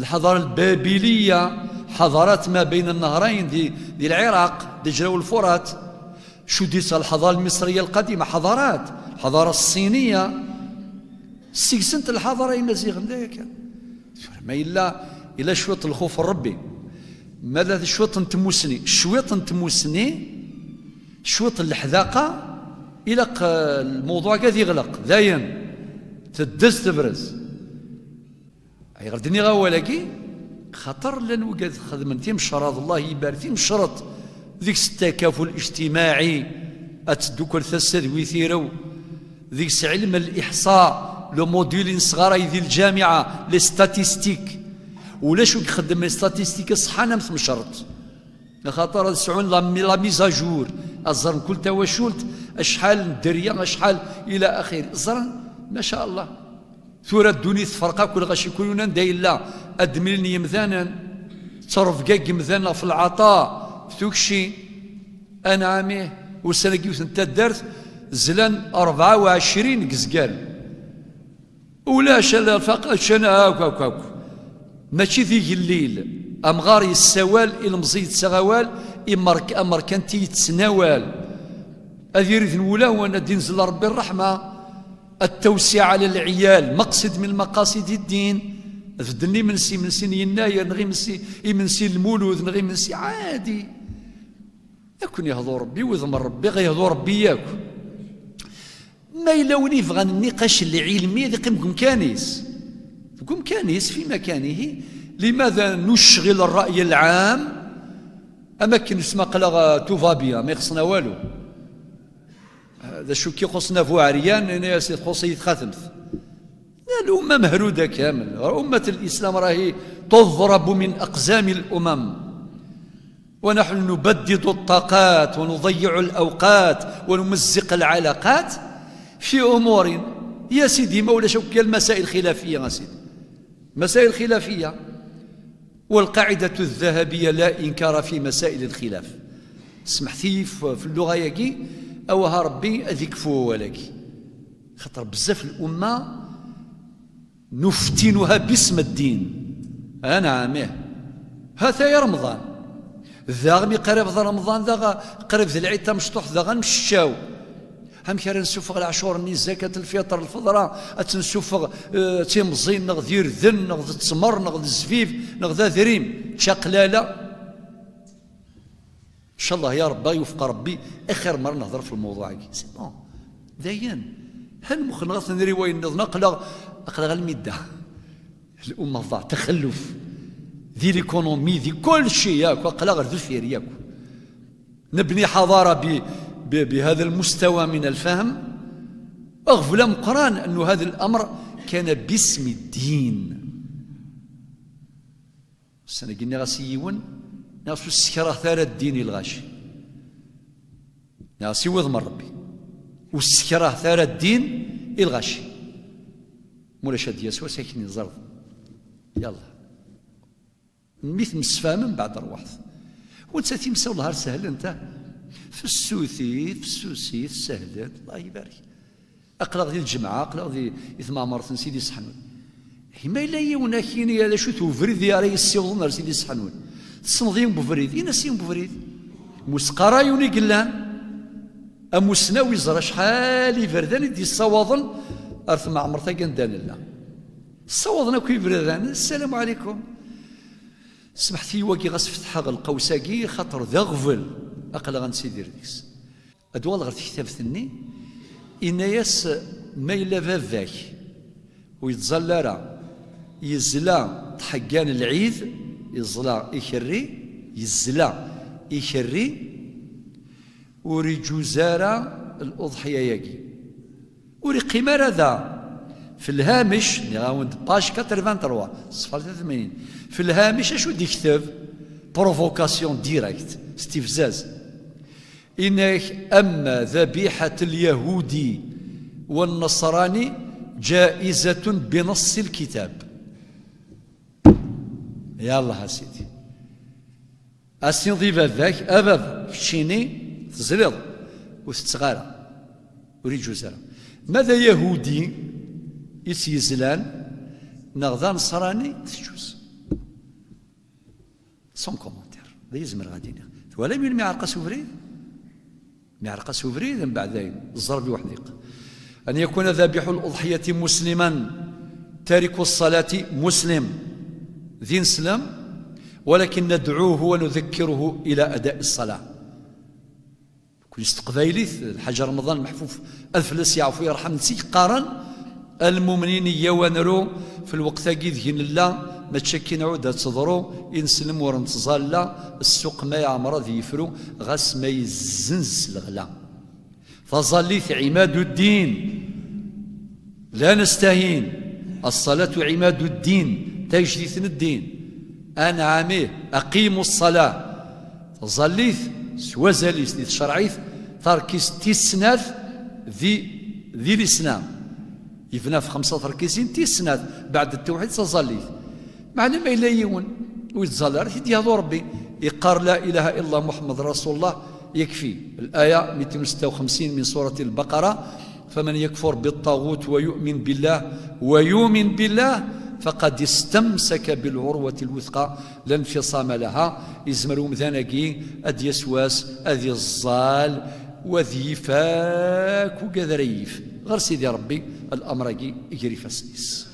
Speaker 1: الحضارة البابلية حضارات ما بين النهرين دي العراق دجلة والفرات شو ديتها الحضارة المصرية القديمة حضارات الحضارة الصينية سيكسنت الحضارة الأمازيغ ما إلا شوية الخوف الربي ماذا شوية نتموسني شوية الحذاقة إلى الموضوع كذا يغلق داين تدس تبرز أي غردني غاولاكي خطر لن وقد خدمتي مشرط الله يبارك مشرط ذيك التكافل الاجتماعي أتدوكل ثسد ويثيرو ذيك علم الإحصاء لو موديل صغار ذي الجامعة لي ستاتيستيك ولا شو يخدم لي ستاتيستيك صحانا مثل مشرط خاطر سعون لا ميزاجور الزرن كل تواشولت اشحال الدريه اشحال الى اخره الزرن ما شاء الله ثورة الدنيا تفرقا كل غاشي كلنا دايلا ادملني يمثانا تصرف كاك مثانا في العطاء ثوكشي انعامه وسنكي وثنتا دارت زلان 24 قزقال ولا شلا فقط شنا هاك ماشي ذي الليل أمغاري السوال إلى مزيد سغوال أمر كانتي يتسناوال أذيرث الولا وانا دينزل ربي الرحمة التوسعة على العيال مقصد من مقاصد الدين افدني من سي يناير نغي من سي المولود نغي من سي عادي يكون يهضر ربي ويضمر ربي غيهضر ربي ياك. ما إلا وني يبغى النقاش العلمي ذي قيم كانيس في مكانه. لماذا نشغل الرأي العام أماكن اسمها قلا توفابيا ما يخصنا والو. هذا شو كي خصنا فو عريان أنا خصي يتخاتمت. الأمة مهرودة كامل. أمة الإسلام راهي تضرب من أقزام الأمم، ونحن نبدد الطاقات ونضيع الأوقات ونمزق العلاقات في أمور يا سيدي مولا شوك المسائل خلافية. يا سيدي مسائل خلافية، والقاعدة الذهبية لا إنكار في مسائل الخلاف. سمحتي في اللغة ياكي أوها ربي أذيك فوالك خاطر بزاف الأمة نفتنها باسم الدين. أنا عامه هذا يا رمضان ذا غمي قريب ذا رمضان ذا قريب ذا العيد مشطوح ذا غنمشاو هم كان نسوفغ العشور ني زكاة الفطر الفضراء تنسوفغ تيمزين نغ ذير ذن نغ تسمر نغ الزفيف نغ ذا ذريم شقلالة. إن شاء الله يا رب يوفق ربي آخر مرة نهضر في الموضوع سي بون داين هل مخنغص نري وين نقلق المدة. الأمة ضاع تخلف ذي ليكونومي ذي كل شيء ياك وقلق ذو فير ياك. نبني حضارة بهذا المستوى من الفهم. أغفل مقران أن هذا الأمر كان باسم الدين. السنة قلنا غاسيون ناسو السكرة ثار الدين الغاشي ناسي وضم ربي والسكرة ثار الدين الغاشي مولا شاد يسوى ساكن الزرد يلا مثل مسفى من بعد الروحث وانت تيمساو النهار سهل انت في السوثي في السوسي في السهلات الله يبارك اقلق ذي الجمعه اقلق ذي اثما مرة سيدي صحنون ما الا يونا كيني هذا شو توفريد يا ري السيوض سيدي صحنون تصنضيهم بفريد ينسيهم بفريد مسقرا يوني قلان امسناوي زرا شحال فردان يدي الصواضن ارث مع عمرتا قندان الله صوضنا كي فردان السلام عليكم سمحتي واكي غاس فتح القوساكي خاطر ذا غفل اقل غنسيدي رديكس ادوال غير كتاب ثني ان ياس ما الا فافاك ويتزلى راه يزلا طحقان العيد يزلا يخري يزلا يخري وريجو زارا الاضحيه ياكي وري قمار هذا في الهامش نغاوند باج 83 صفر 83 في الهامش اشو ديكتب بروفوكاسيون ديريكت استفزاز إنك أما ذبيحة اليهودي والنصراني جائزة بنص الكتاب. يا الله سيدي أسنضيف ذاك أباب كشيني تزريض وتتغارى وريد جوزارة ماذا يهودي يسيزلان نغذا نصراني تجوز سون كومنتير لا يزمر غادينا ولا من معرقة سوفريد معرقة سوفريد من بعدين الزربي وحديق أن يكون ذابح الأضحية مسلما تارك الصلاة مسلم ذي سلام ولكن ندعوه ونذكره إلى أداء الصلاة كل استقبايلي الحاج رمضان محفوف الفلس يعفو يرحم نسيك قارن المؤمنين يوانرو في الوقت ذهن الله ما تشكي نعود تصدرو ينسلم ورنتظال لا السوق ما يعمر ذي يفرو غاس ما يزنز الغلا فظليت عماد الدين لا نستهين الصلاة عماد الدين تجديث الدين أنا عاميه أقيموا الصلاة ظليت سوازاليس ذي الشرعيث تركيز تيسناث ذي الإسلام يفنى في 5 تركيزين تيسناث بعد التوحيد تظليت معلم ما إلا يون ويتظلر يديها ربي يقار لا إله إلا الله محمد رسول الله يكفي الآية 256 من سورة البقرة فمن يكفر بالطاغوت ويؤمن بالله فقد استمسك بالعروة الوثقى لا انفصام لها يزمروا مثانكي أدي يسواس أدي الظال وذي فاك وكذريف غير سيدي ربي الأمر يجري فاسنيس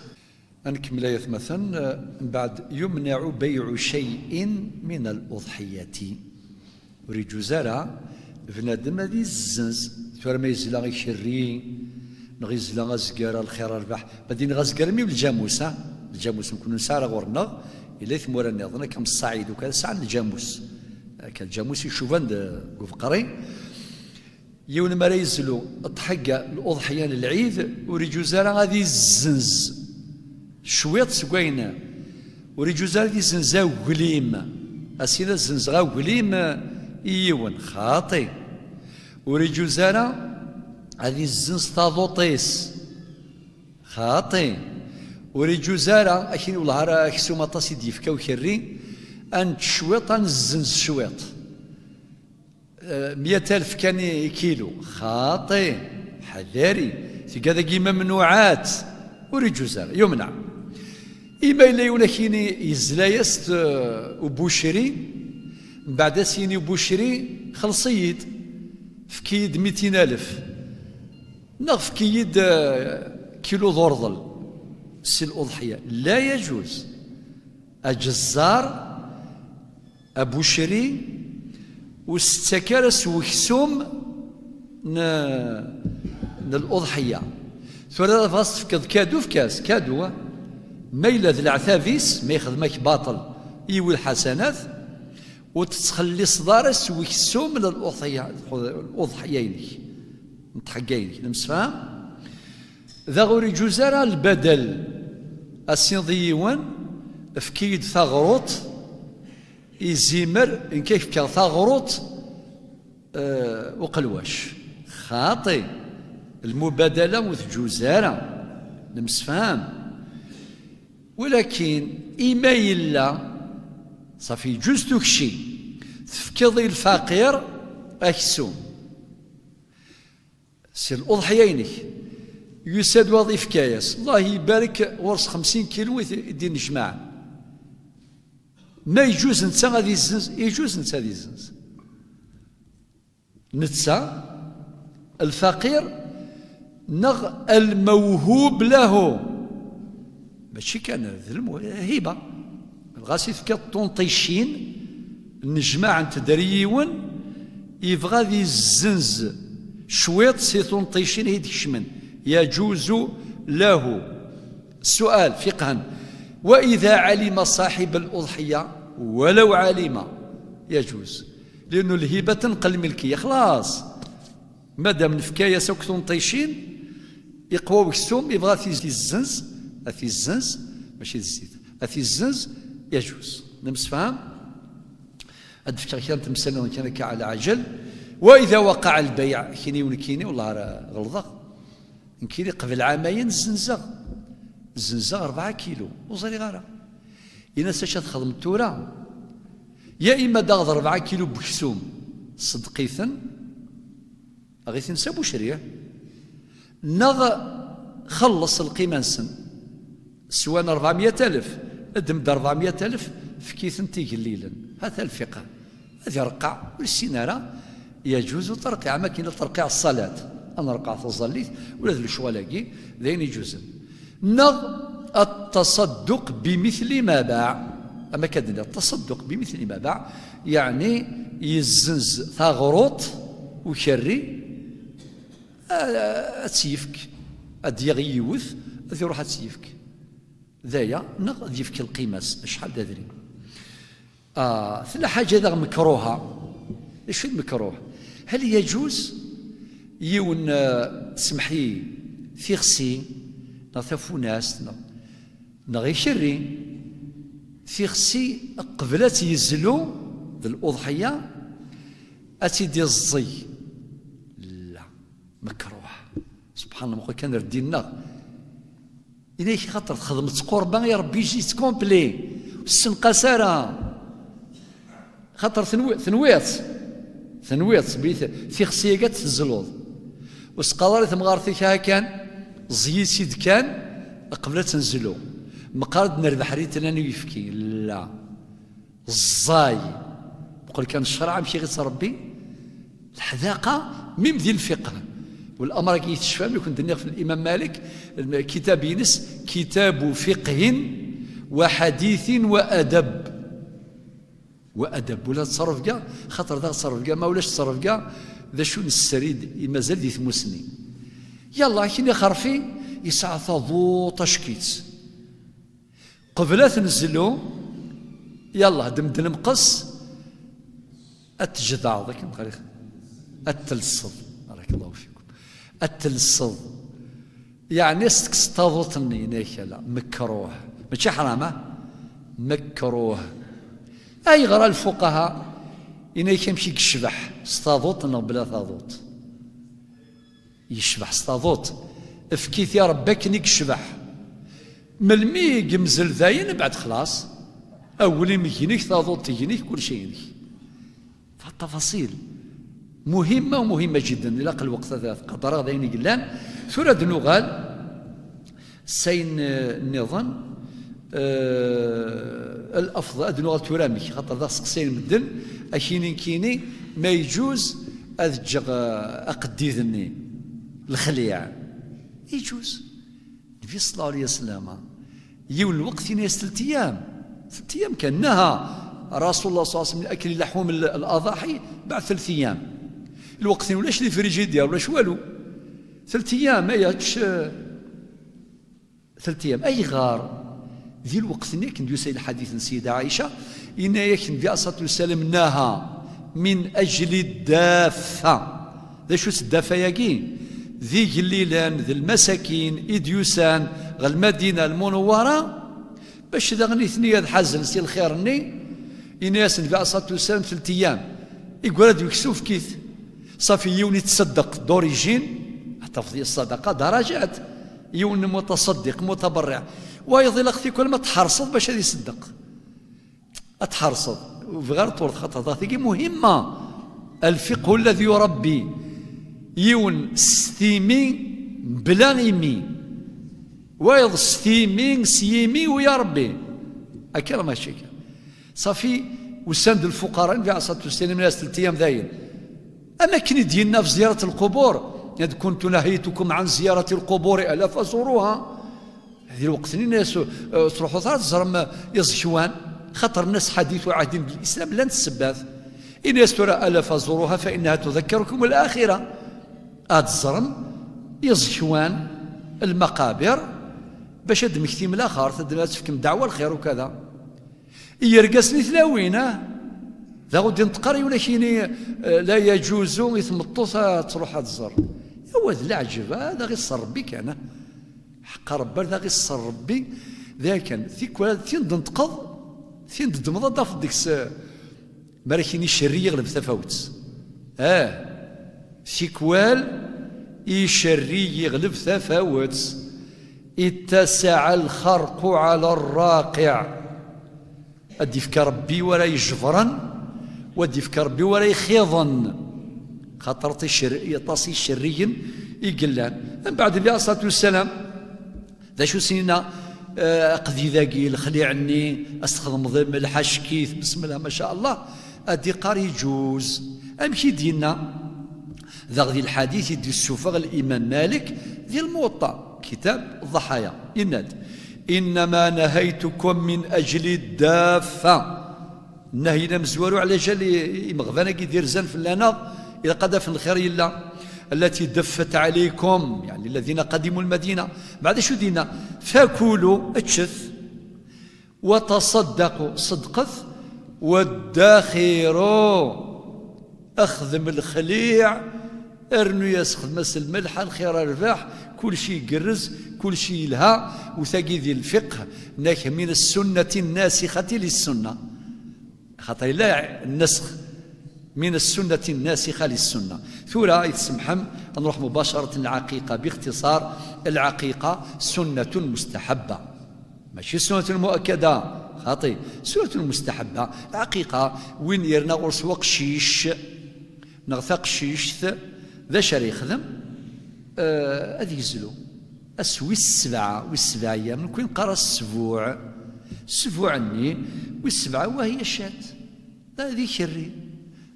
Speaker 1: نكمل آية مثلا بعد يمنع بيع شيء من الأضحية وريجوزارا بنادم هذه الزنز ثورة ما يزلا غي شري نغيزلا غزكار الخير الربح بعدين غزكار مي بالجاموس الجاموس نكونوا نسارة غورنا إلا ثمورا نظن كم الصعيد وكذا ساعة الجاموس كان الجاموس يشوف عند قفقري يوم ما ينزلوا الضحية الأضحية للعيد وريجوزارا غادي الزنز شويط سكوينا وريجوزارا غادي زنزا وقليم أسينا زنزا وقليم إيون خاطي وريجوزارا غادي الزنز تاضوطيس خاطي وريجوزارا أكين والهارا كسوما طاسي ديفكا وكري أن شويط أن الزنز شويط 100,000 كان كيلو خاطي حذاري تلقى ممنوعات وريجوزارا يمنع إما إلا يونكيني يزلايست وبوشري بعد سيني وبوشري خلصيد فكيد 200,000 نغ فكيد كيلو ضرضل سي الأضحية لا يجوز الجزار أبوشري واستكرس وكسوم الأضحية ثلاثة فاست فكاد كادو فكاس كادو ما إلا ذي العثافيس ما يخدمك باطل يوي الحسنات وتتخلي صدارس ويكسوم من الأضحيين نتحقين نمسفهم ذا غوري جوزارا البدل السنضيوان فكيد ثغروط يزيمر إن كيف كان ثغروط وقلواش خاطي المبادلة وثجوزارا نمسفهم ولكن إما إلا صافي جوز تكشي تفكضي الفقير أكسوم سير الأضحيينك يساد وظيف كايس الله يبارك ورس 50 كيلو يدين جماعة ما يجوز نتسا غادي الزنز يجوز نتسا غادي الزنز نتسا الفقير نغ الموهوب له ماشي كان هبه الغاسي فكا طونطيشين النجماع انت دريون يبغى ذي الزنز شويط سي طونطيشين هيديك شمن يجوز له سؤال فقها وإذا علم صاحب الأضحية ولو علم يجوز لأنه الهبة تنقل ملكية خلاص مادام الفكاية سوك طونطيشين يقوى السوم يبغى في الزنز أثي الزنز ماشي الزيت أثي الزنز يجوز نمسفهم أدفكر كانت مسألة كان على عجل وإذا وقع البيع كيني ونكيني والله غلظة نكيني قبل عامين الزنزة 4 كيلو وصلي غارة إنا ساشات خدم تورا يا إما داغض 4 كيلو بكسوم صدقيثا أغيث نسابو شريه نغ خلص القيمة نسن سواء 400,000 ادم 400,000 في كيث تيقليلا هذا الفقه هذه رقع والسينارة يجوز ترقيع ما كاين ترقيع الصلاة أنا رقع في الظليث ولا ذو الشوالاقي ذين يجوز نغ التصدق بمثل ما باع أما كان التصدق بمثل ما باع يعني يزنز ثغروط وشري أتسيفك أديغي يوث أذي روح أتسيفك ذايا نغ ديفك القيمة شحال دادري ثلا حاجة ذا مكروهة ايش المكروه هل يجوز يون سمحي فيغسي نثفو ناس نغي شري فيغسي قبلات يزلو ذا الأضحية أتيدي الزي لا مكروه سبحان الله كان ردينا إليك خاطر خدمت قربان يا ربي جيت كومبلي السنقسارة خاطر ثنويت بيث في خسيقات الزلوض وسقالر ثمغارتك ها كان زيد سيد كان قبل تنزلو مقارد نربح ريتنا يفكي لا الزاي بقول كان الشرع مشي غير ربي الحذاقه ميم ديال الفقه والامر كي يتشفى ملي كنت في الامام مالك كتاب ينس كتاب فقه وحديث وادب وأدب ولا تصرف كاع، خاطر ذا تصرف كاع ما ولاش تصرف كاع ذا شو السريد مازال دي ثموسني. يلا كيني خرفي يسعى ثاضو تشكيت قبل تنزلو يلا دمدن مقص التجدع ذاك مخالف التلصد بارك الله فيكم التلصد يعني استكستاضوتني نيكلا مكروه ماشي حرامه مكروه. اي غرا الفقهاء إنيك يمشي يشبح ستاضوط بلا ثاضوط يشبح ستاضوط افكيت يا ربك نيك شبح ملمي يمزل ذاين بعد خلاص أولي ميكينيك ثاضوط تيجينيك كل شيء ينيك. فالتفاصيل مهمة ومهمة جدا إلى الوقت ثلاث قدر ذاين قلان ثورة نغال سين النظام الافضل ادنو تورامي خاطر ذا سقسين مدن اكيني كيني ما يجوز اذجغ اقديذني الخليع يجوز. النبي صلى الله عليه وسلم يول الوقت ناس 3 ايام 3 ايام كان نهى رسول الله صلى الله عليه وسلم من اكل لحوم الاضاحي بعد 3 ايام. الوقت ولاش لي فريجيدير ولاش والو 3 ايام ما ياتش 3 ايام اي غار ذي الوقت نيك ندوي الحديث السيدة عائشة إن يكن في الصلاة والسلام ناها من أجل الدافة. ذا شو الدافة ياكي ذي جليلان ذي المساكين إديوسان غا المدينة المنورة باش ذا غني ثنية حزن سي الخير ني إن ياسن في الصلاة والسلام 3 أيام يقول هذا يكسوف كيف صافي يوني تصدق دوريجين حتى في الصدقة درجات يون متصدق متبرع ويظل اختي كل ما تحرصد باش هذه يصدق اتحرصد في غير طول خطر ذاتي مهمه. الفقه الذي يربي يون ستيمي بلا يمي ويض ستيمي سيمي ويربي اكرم ماشي صافي وسند الفقراء في عصا تسلم الناس 3 ايام ذاين اماكن ديالنا في زياره القبور إذ كنت نهيتكم عن زياره القبور الا فزوروها. هذه الوقت الناس تروحوا ثلاث زرم يزشوان خطر الناس حديث وعهد بالاسلام لن تسباث الناس ترى الا فزوروها فانها تذكركم الاخره. هاد الزرم يزشوان المقابر باش هاد مكتيم الاخر تدنا تفكم دعوه الخير وكذا يرقصني ثلاوينه ذا غدي نتقري ولا كيني لا يجوز يثمطوها تروح هاد الزر هو ذا العجب هذا غير صر بك انا حق ربي ذا غير صر ربي ذا كان ثيك ولا ثين نتقض ثين دمض ضاف ديك مراكيني شريه غلب تفاوت ثيكوال يشري يغلب تفاوت اتسع الخرق على الراقع ادي فك ربي ولا يجبرا ودي فك ربي ولا يخيضا خاطر طاسي شري يقلان. من بعد النبي عليه الصلاه والسلام ذا شو سنينا قضي ذاكي الخلي عني استخدم ضم الحشكيث بسم الله ما شاء الله ادي قاري يجوز امشي دينا ذا غدي الحديث يدي السفغ الامام مالك ذي الموطأ كتاب الضحايا يناد انما نهيتكم من اجل الدافه نهينا مزوارو على جال مغفانا كيدير زان في اللاناض اذا قذا في الخير الا التي دفت عليكم يعني الذين قدموا المدينه بعد شو دينا فكلوا اتشث وتصدقوا صدقث وادخروا اخذ من الخليع ارنو يسخذ مس الملح الخير الرباح كل شيء يقرز كل شيء يلها وثاقي ذي الفقه ناك من السنه الناسخه للسنه خاطر لا النسخ من السنة الناسخة للسنة. ثورة يتسمحم نروح مباشرة العقيقة باختصار. العقيقة سنة مستحبة ماشي سنة مؤكدة خاطي سنة مستحبة. عقيقة وين يرنا غرس وقشيش نغثق شيش ذا شري يخدم هذي يزلو أسوي 7 والسبع أيام من كوين قرا السبوع عني والسبعة وهي الشات هذه شري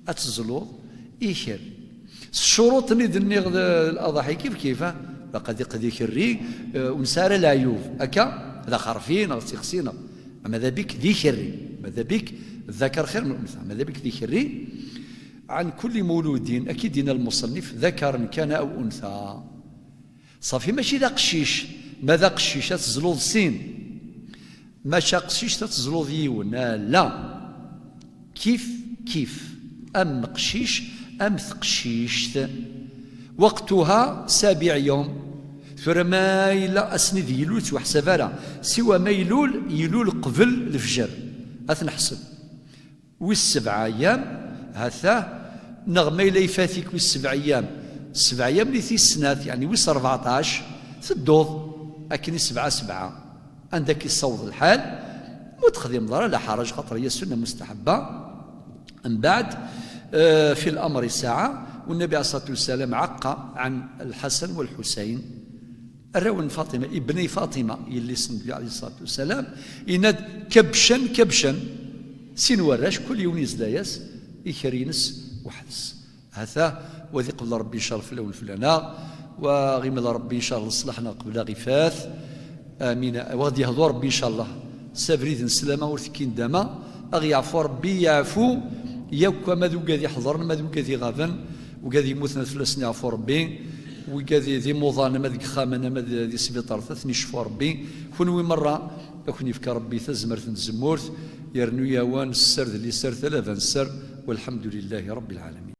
Speaker 1: أتزلوض إيشر الشروط اللي دني الأضاحي كيف لقد يقضي شري ونسار العيوب أكا هذا خرفين أو تخسينا أما ذا بك ذي شري ماذا بك الذكر خير من الأنثى، ماذا بك ذكري عن كل مولود أكيد دين المصنف ذكر كان أو أنثى. صافي ماشي ذا قشيش، ماذا قشيش تزلوض سين، ماشي قشيش تزلوض يون، لا، كيف أم قشيش أم ثقشيش، وقتها 7 يوم. ثم ما إلا أسند يلول توحسب راه سوى ما يلول قبل الفجر أتنحسب. و7 أيام هذا نغمة إلا يفاتيك و7 أيام، 7 أيام اللي السنات يعني 14 تدوض أكني 7 عندك يصوض الحال وتخدم ضرر لا حرج، خاطر هي السنة مستحبة. من بعد في الأمر الساعة، والنبي عليه الصلاة والسلام عق عن الحسن والحسين الراون فاطمة ابني فاطمة يلي النبي عليه الصلاة والسلام يناد كبشا سين وراش كل يوم يزدايس يكرينس وحدس هذا. وذي قبل ربي إن شاء الله في الأول فلانا وغيمل ربي إن شاء الله صلحنا قبل غفاث آمين. وغادي يهضر ربي إن شاء الله سافريد السلامة ورثكين داما أغي يعفو ربي يعفو ياك ماذو قاذي حضرنا ماذو قاذي غافن وقاذي يموتنا فلسني يعفو ربي وقاذي ذي موضانا ماذيك خامنا ماذ ذي سبيطار ثني شفو ربي كونوي مرة أكون يفكر ربي تزمرت الزمورت يرنو يوان السر اللي سر 3 سر والحمد لله رب العالمين.